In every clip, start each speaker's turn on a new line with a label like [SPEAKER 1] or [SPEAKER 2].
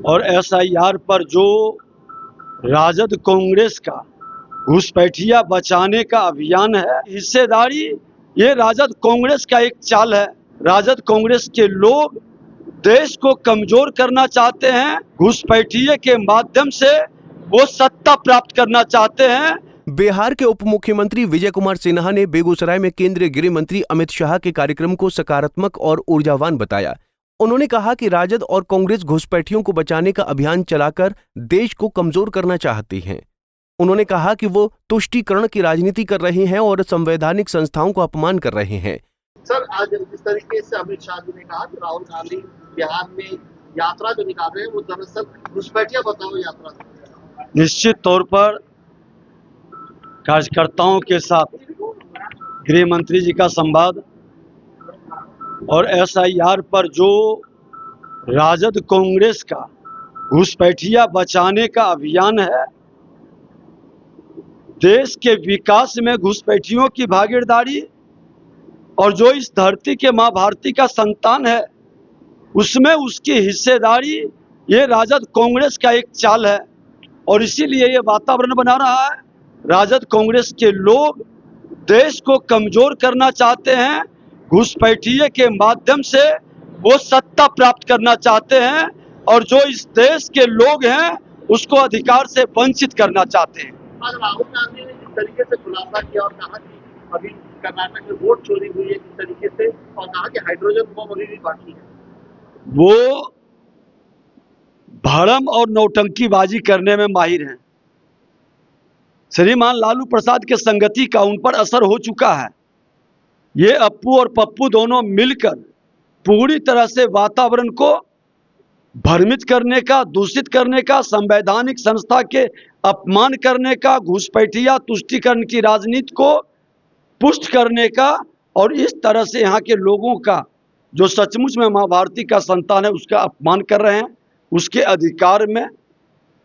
[SPEAKER 1] और एसआईआर पर जो राजद कांग्रेस का घुसपैठिया बचाने का अभियान है, हिस्सेदारी ये राजद कांग्रेस का एक चाल है। राजद कांग्रेस के लोग देश को कमजोर करना चाहते हैं, घुसपैठिए के माध्यम से वो सत्ता प्राप्त करना चाहते हैं।
[SPEAKER 2] बिहार के उप मुख्यमंत्री विजय कुमार सिन्हा ने बेगूसराय में केंद्रीय गृह मंत्री अमित शाह के कार्यक्रम को सकारात्मक और ऊर्जावान बताया। उन्होंने कहा कि राजद और कांग्रेस घुसपैठियों को बचाने का अभियान चलाकर देश को कमजोर करना चाहती हैं। उन्होंने कहा कि वो तुष्टीकरण की राजनीति कर रहे हैं और संवैधानिक संस्थाओं का अपमान कर रहे हैं।
[SPEAKER 3] सर, आज जिस तरीके से अमित शाह जी ने कहा कि राहुल गांधी बिहार में यात्रा जो निकाल रहे हैं वो दरअसल घुसपैठिया बचाओ यात्रा।
[SPEAKER 1] निश्चित तौर पर कार्यकर्ताओं के साथ गृह मंत्री जी का संवाद और एसआईआर पर जो राजद कांग्रेस का घुसपैठिया बचाने का अभियान है, देश के विकास में घुसपैठियों की भागीदारी और जो इस धरती के मां भारती का संतान है उसमें उसकी हिस्सेदारी ये राजद कांग्रेस का एक चाल है। और इसीलिए ये वातावरण बना रहा है। राजद कांग्रेस के लोग देश को कमजोर करना चाहते हैं, घुसपैठिए के माध्यम से वो सत्ता प्राप्त करना चाहते हैं और जो इस देश के लोग हैं उसको अधिकार से वंचित करना चाहते हैं।
[SPEAKER 3] आज राहुल गांधी ने जिस तरीके से खुलासा किया और कहा कि अभी कर्नाटक में वोट चोरी हुई है जिस तरीके से, और कहा कि हाइड्रोजन बम अभी भी बाकी है,
[SPEAKER 1] वो भरम और नौटंकीबाजी करने में माहिर हैं। श्रीमान लालू प्रसाद के संगति का उन पर असर हो चुका है। ये अप्पू और पप्पू दोनों मिलकर पूरी तरह से वातावरण को भ्रमित करने का, दूषित करने का, संवैधानिक संस्था के अपमान करने का, घुसपैठिया तुष्टीकरण की राजनीति को पुष्ट करने का और इस तरह से यहाँ के लोगों का जो सचमुच में मां भारती का संतान है उसका अपमान कर रहे हैं, उसके अधिकार में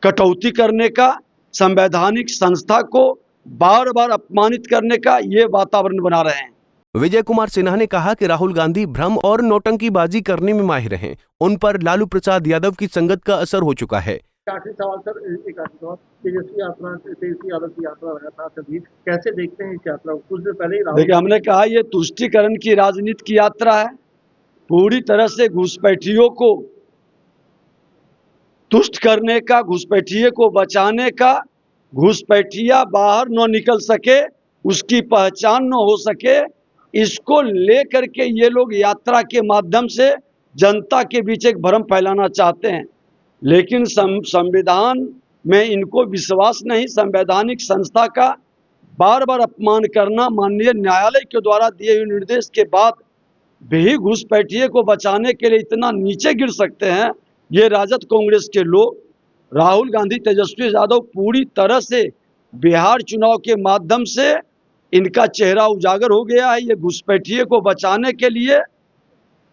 [SPEAKER 1] कटौती करने का, संवैधानिक संस्था को बार बार अपमानित करने का ये वातावरण बना रहे हैं।
[SPEAKER 2] विजय कुमार सिन्हा ने कहा कि राहुल गांधी भ्रम और नौटंकीबाजी करने में माहिर हैं। उन पर लालू प्रसाद यादव की संगत का असर हो चुका है।
[SPEAKER 3] आखिरी सवाल सर, एक आखिरी सवाल, तेजस्वी यादव की यात्रा लगातार चली, कैसे देखते हैं इस यात्रा को? कुछ दिन पहले ही
[SPEAKER 1] देखिए, हमने कहा ये तुष्टीकरण की राजनीति की यात्रा है। पूरी तरह से घुसपैठियों को तुष्ट करने का, घुसपैठिए को बचाने का, घुसपैठिया बाहर न निकल सके, उसकी पहचान न हो सके, इसको लेकर के ये लोग यात्रा के माध्यम से जनता के बीच एक भ्रम फैलाना चाहते हैं। लेकिन संविधान में इनको विश्वास नहीं। संवैधानिक संस्था का बार बार अपमान करना, माननीय न्यायालय के द्वारा दिए हुए निर्देश के बाद भी घुसपैठिए को बचाने के लिए इतना नीचे गिर सकते हैं ये राजद कांग्रेस के लोग। राहुल गांधी, तेजस्वी यादव पूरी तरह से बिहार चुनाव के माध्यम से इनका चेहरा उजागर हो गया है। ये घुसपैठिए को बचाने के लिए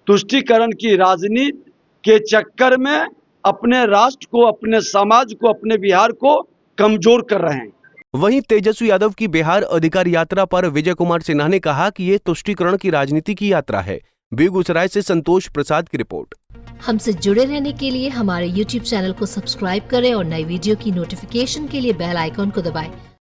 [SPEAKER 1] तुष्टीकरण की राजनीति के चक्कर में अपने राष्ट्र को, अपने समाज को, अपने बिहार को कमजोर कर रहे हैं।
[SPEAKER 2] वहीं तेजस्वी यादव की बिहार अधिकार यात्रा पर विजय कुमार सिन्हा ने कहा कि ये तुष्टीकरण की राजनीति की यात्रा है। बेगूसराय से संतोष प्रसाद की रिपोर्ट।
[SPEAKER 4] हमसे जुड़े रहने के लिए हमारे YouTube चैनल को सब्सक्राइब करें और नई वीडियो की नोटिफिकेशन के लिए बेल आइकॉन को दबाएं।